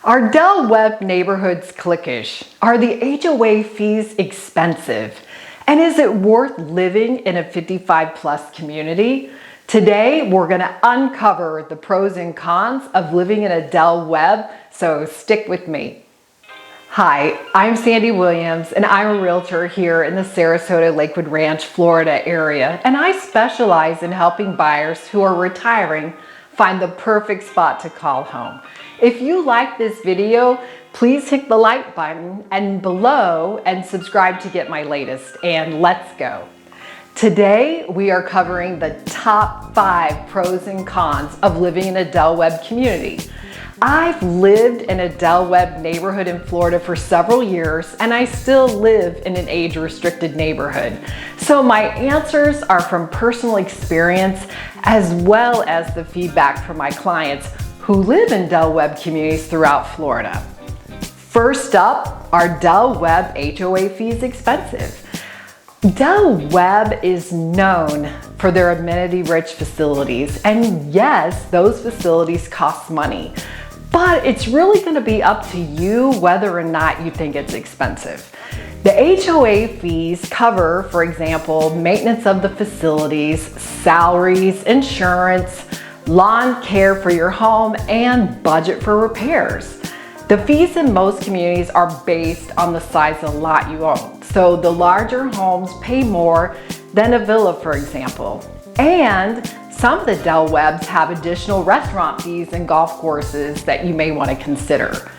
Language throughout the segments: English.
Are Del Webb neighborhoods cliquish? Are the HOA fees expensive? And is it worth living in a 55+ community? Today, we're going to uncover the pros and cons of living in a Del Webb, so stick with me. Hi, I'm Sandy Williams, and I'm a realtor here in the Sarasota Lakewood Ranch, Florida area, and I specialize in helping buyers who are retiring find the perfect spot to call home. If you like this video, please hit the like button and below and subscribe to get my latest, and let's go. Today, we are covering the top 5 pros and cons of living in a Del Webb community. I've lived in a Del Webb neighborhood in Florida for several years, and I still live in an age-restricted neighborhood. So my answers are from personal experience as well as the feedback from my clients who live in Del Webb communities throughout Florida. First up, are Del Webb HOA fees expensive? Del Webb is known for their amenity-rich facilities, and yes, those facilities cost money. But it's really going to be up to you whether or not you think it's expensive. The HOA fees cover, for example, maintenance of the facilities, salaries, insurance, lawn care for your home, and budget for repairs. The fees in most communities are based on the size of the lot you own. So the larger homes pay more than a villa, for example. And some of the Del Webbs have additional restaurant fees and golf courses that you may want to consider.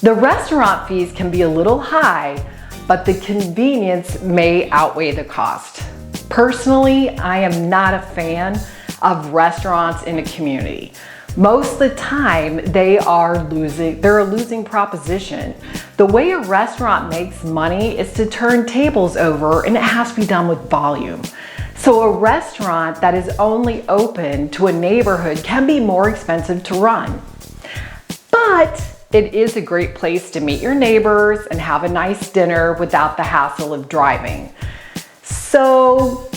The restaurant fees can be a little high, but the convenience may outweigh the cost. Personally, I am not a fan of restaurants in a community. Most of the time, they're a losing proposition. The way a restaurant makes money is to turn tables over, and it has to be done with volume. So a restaurant that is only open to a neighborhood can be more expensive to run. But it is a great place to meet your neighbors and have a nice dinner without the hassle of driving. So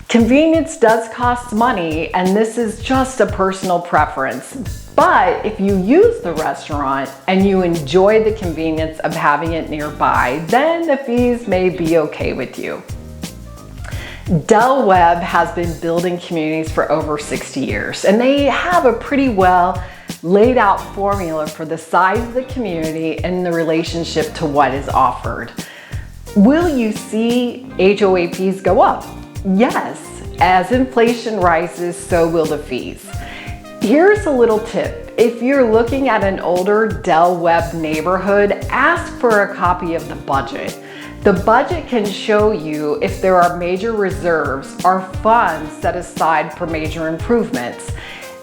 convenience does cost money, and this is just a personal preference. But if you use the restaurant and you enjoy the convenience of having it nearby, then the fees may be okay with you. Del Webb has been building communities for over 60 years, and they have a pretty well laid out formula for the size of the community and the relationship to what is offered. Will you see HOA fees go up? Yes, as inflation rises, so will the fees. Here's a little tip. If you're looking at an older Del Webb neighborhood, ask for a copy of the budget. The budget can show you if there are major reserves or funds set aside for major improvements.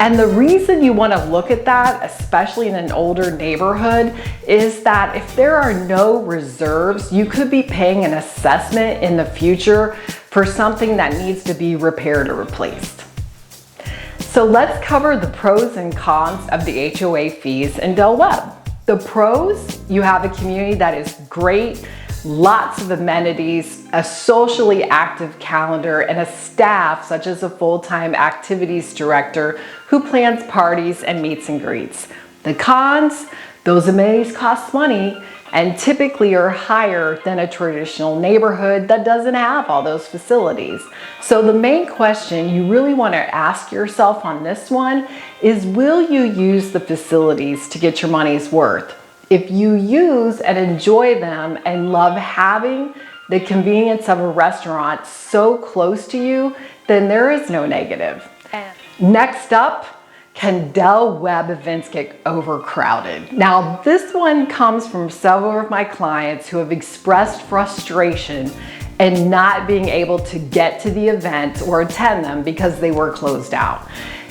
And the reason you want to look at that, especially in an older neighborhood, is that if there are no reserves, you could be paying an assessment in the future for something that needs to be repaired or replaced. So let's cover the pros and cons of the HOA fees in Del Webb. The pros, you have a community that is great, lots of amenities, a socially active calendar, and a staff such as a full-time activities director who plans parties and meets and greets. The cons, those amenities cost money and typically are higher than a traditional neighborhood that doesn't have all those facilities. So the main question you really want to ask yourself on this one is, will you use the facilities to get your money's worth? If you use and enjoy them and love having the convenience of a restaurant so close to you, then there is no negative. Next up, can Del Webb events get overcrowded? Now, this one comes from several of my clients who have expressed frustration in not being able to get to the event or attend them because they were closed out.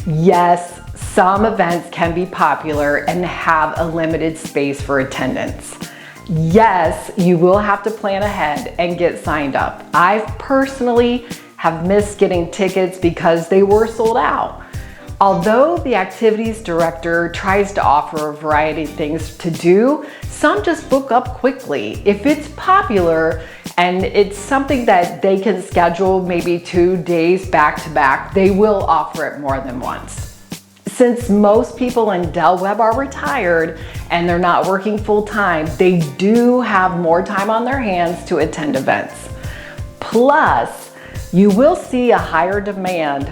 Yes, some events can be popular and have a limited space for attendance. Yes, you will have to plan ahead and get signed up. I personally have missed getting tickets because they were sold out. Although the activities director tries to offer a variety of things to do, some just book up quickly. If it's popular and it's something that they can schedule maybe 2 days back to back, they will offer it more than once. Since most people in Del Webb are retired and they're not working full-time, they do have more time on their hands to attend events. Plus, you will see a higher demand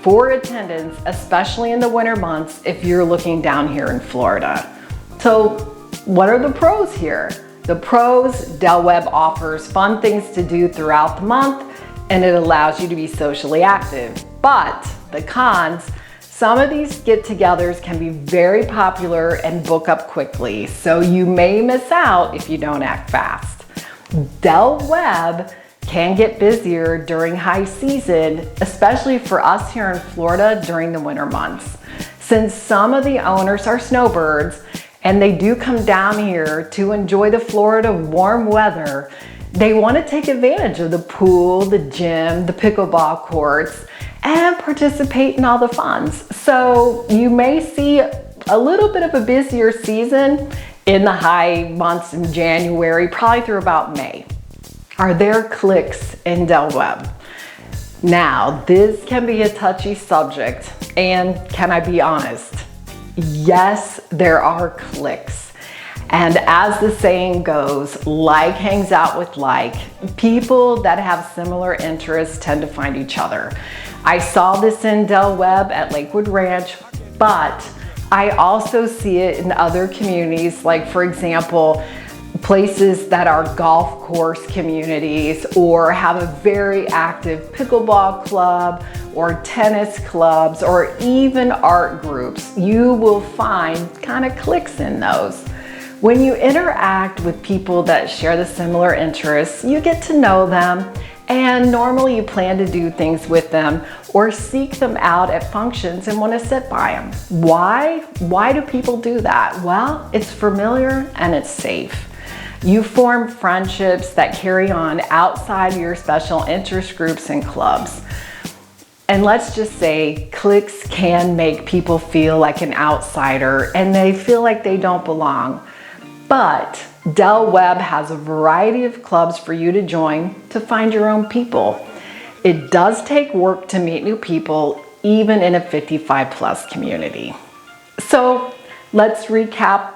for attendance, especially in the winter months if you're looking down here in Florida. So what are the pros here? The pros, Del Webb offers fun things to do throughout the month and it allows you to be socially active. But the cons, some of these get-togethers can be very popular and book up quickly, so you may miss out if you don't act fast. Del Webb can get busier during high season, especially for us here in Florida during the winter months. Since some of the owners are snowbirds and they do come down here to enjoy the Florida warm weather, they want to take advantage of the pool, the gym, the pickleball courts, and participate in all the funs. So you may see a little bit of a busier season in the high months in January, probably through about May. Are there cliques in Del Webb? Now, this can be a touchy subject, and can I be honest? Yes, there are cliques. And as the saying goes, like hangs out with like. People that have similar interests tend to find each other. I saw this in Del Webb at Lakewood Ranch, but I also see it in other communities, like for example, places that are golf course communities or have a very active pickleball club or tennis clubs or even art groups. You will find kind of cliques in those. When you interact with people that share the similar interests, you get to know them, and normally you plan to do things with them or seek them out at functions and want to sit by them. Why? Why do people do that? Well, it's familiar and it's safe. You form friendships that carry on outside your special interest groups and clubs. And let's just say cliques can make people feel like an outsider and they feel like they don't belong. But Del Webb has a variety of clubs for you to join to find your own people. It does take work to meet new people, even in a 55+ community. So let's recap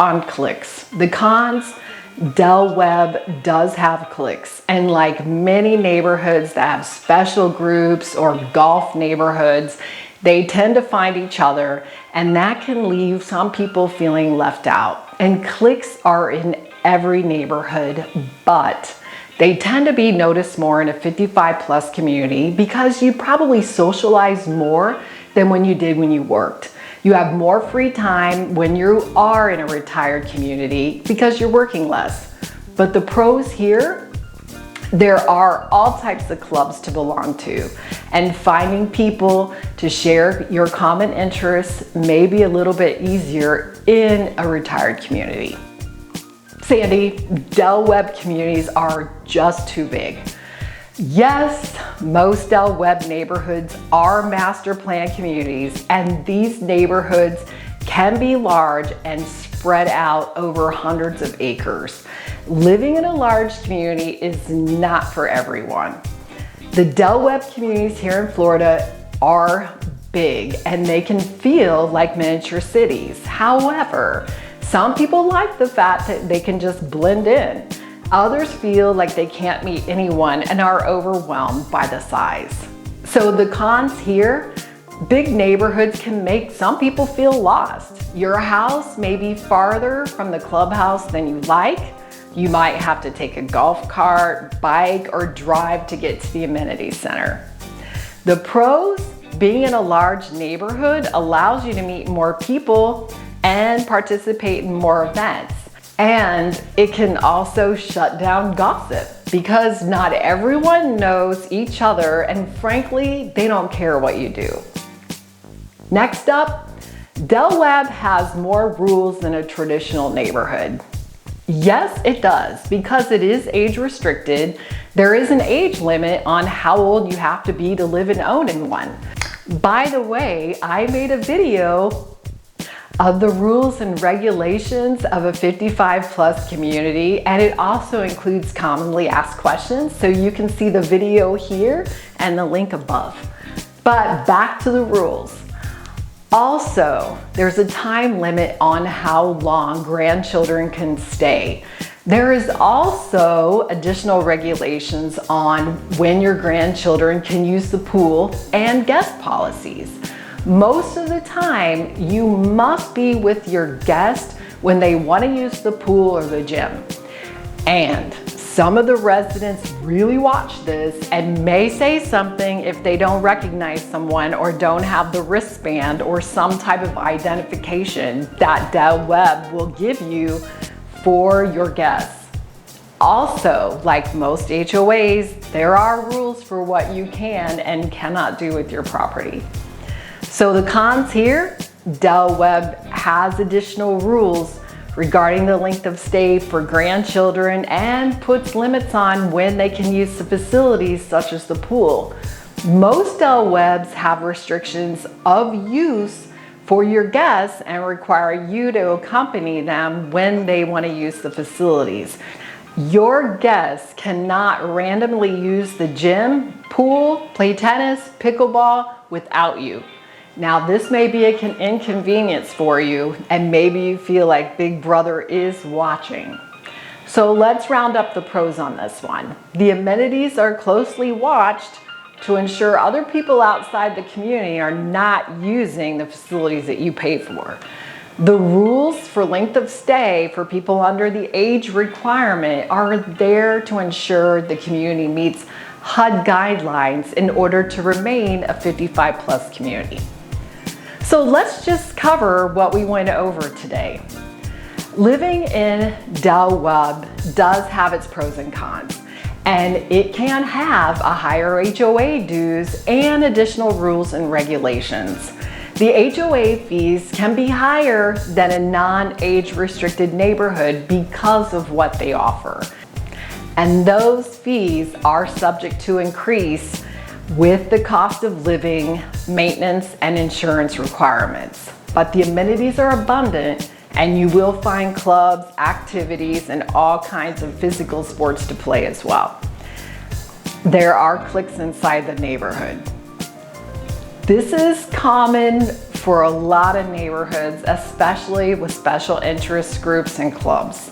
on cliques. The cons, Del Webb does have cliques, and like many neighborhoods that have special groups or golf neighborhoods, they tend to find each other, and that can leave some people feeling left out. And cliques are in every neighborhood, but they tend to be noticed more in a 55+ community because you probably socialize more than when you did when you worked. You have more free time when you are in a retired community because you're working less. But the pros here, there are all types of clubs to belong to, and finding people to share your common interests may be a little bit easier in a retired community. Sandy, Del Webb communities are just too big. Yes, most Del Webb neighborhoods are master plan communities, and these neighborhoods can be large and spread out over hundreds of acres. Living in a large community is not for everyone. The Del Webb communities here in Florida are big and they can feel like miniature cities. However, some people like the fact that they can just blend in. Others feel like they can't meet anyone and are overwhelmed by the size. So the cons here, big neighborhoods can make some people feel lost. Your house may be farther from the clubhouse than you like. You might have to take a golf cart, bike, or drive to get to the amenity center. The pros, being in a large neighborhood allows you to meet more people and participate in more events. And it can also shut down gossip because not everyone knows each other, and frankly, they don't care what you do. Next up, Del Webb has more rules than a traditional neighborhood. Yes, it does, because it is age restricted. There is an age limit on how old you have to be to live and own in one. By the way, I made a video of the rules and regulations of a 55+ community, and it also includes commonly asked questions, so you can see the video here and the link above. But back to the rules. Also, there's a time limit on how long grandchildren can stay. There is also additional regulations on when your grandchildren can use the pool and guest policies. Most of the time, you must be with your guest when they want to use the pool or the gym. And some of the residents really watch this and may say something if they don't recognize someone or don't have the wristband or some type of identification that Webb will give you for your guests. Also, like most HOAs, there are rules for what you can and cannot do with your property. So the cons here, Webb has additional rules regarding the length of stay for grandchildren and puts limits on when they can use the facilities such as the pool. Most Webbs have restrictions of use for your guests and require you to accompany them when they want to use the facilities. Your guests cannot randomly use the gym, pool, play tennis, pickleball without you. Now, this may be an inconvenience for you, and maybe you feel like Big Brother is watching. So let's round up the pros on this one. The amenities are closely watched to ensure other people outside the community are not using the facilities that you pay for. The rules for length of stay for people under the age requirement are there to ensure the community meets HUD guidelines in order to remain a 55+ community. So let's just cover what we went over today. Living in Webb does have its pros and cons, and it can have a higher HOA dues and additional rules and regulations. The HOA fees can be higher than a non-age restricted neighborhood because of what they offer. And those fees are subject to increase with the cost of living, maintenance, and insurance requirements. But the amenities are abundant, and you will find clubs, activities, and all kinds of physical sports to play as well. There are cliques inside the neighborhood. This is common for a lot of neighborhoods, especially with special interest groups and clubs.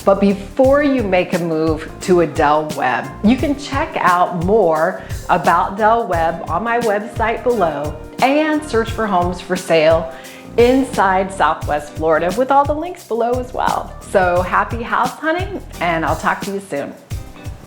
But before you make a move to a Webb, you can check out more about Webb on my website below and search for homes for sale inside Southwest Florida with all the links below as well. So happy house hunting, and I'll talk to you soon.